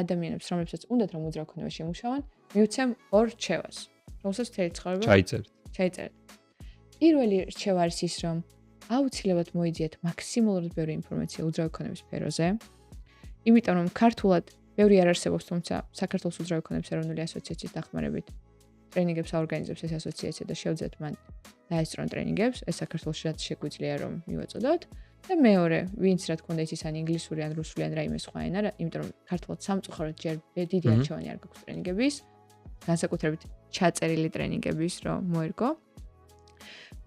ადამიანებს, რომლებსაც უნდათ რომ უძრავ ქონებაში იმუშავან, მივცემ 2 რჩევას, რომელსაც მთელი ცხოვრება ჩაიწერეთ. პირველი რჩევა არის ის, რომ აუცილებლად მოიძიეთ მაქსიმალურად ბევრი ინფორმაცია უძრავი ქონების სფეროზე, იმიტომ რომ ქართულად ბევრი არ არსებობს, თუმცა საქართველოს უძრავი ქონების ეროვნული ასოციაციის დახმარებით ტრენინგებს აორგანიზებს ეს ასოციაცია და შევძლებთ მან დაესწრონ ტრენინგებს, ეს საქართველოში რაც შეგვიძლია რომ მივაწოდოთ. და მეორე, ვინც რა თქმა უნდა იცის ან ინგლისური ან რუსული ან რაიმე სხვა ენა, იმიტომ რომ ქართულად სამწუხაროდ ჯერ დიდი არჩევანი არ გაქვს ტრენინგების, განსაკუთრებით ჩაწერილი ტრენინგების, რომ მოერგო.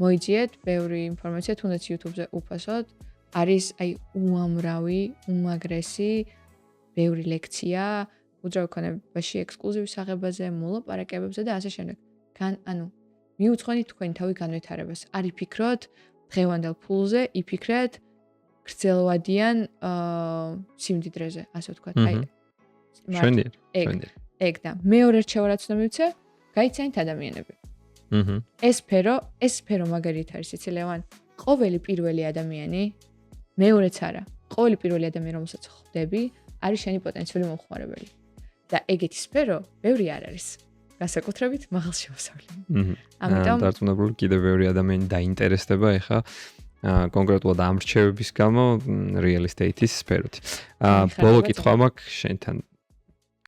მოიძიეთ ბევრი ინფორმაცია, თუნდაც YouTube-ზე უფასოდ არის უამრავი, უმაგრესი, ბევრი ლექცია, უძრავი ქონებაში ექსკლუზივი საღებაზე, მოლაპარაკებებზე და ასე შემდეგ. მიუძღვენით თქვენი თავი განვითარებას. არ იფიქროთ დღევანდელ ფულზე, იფიქრეთ გრძელვადიან სიმდიდრეზე, ასე ვთქვათ. ეგ და მეორე რჩევა რაც უნდა მივცე, გაიცანით ადამიანები. ეს სფერო მაგალითად არის იცი ლევან, ყოველი პირველი ადამიანი, მეორეც არა, ყოველი პირველი ადამიანი, რომელსაც ხვდები, არის შენი პოტენციური მომხმარებელი. და ეგეთი სფერო ბევრი არ არის. განსაკუთრებით მაღალ შემოსავლიანი. ამიტომ დარწმუნებული კიდევ ბევრი ადამიანი დაინტერესდება ეხა კონკრეტულად ამ რჩევების გამო real estate-ის სფეროთი. ბოლო კითხვა მაქვს შენთან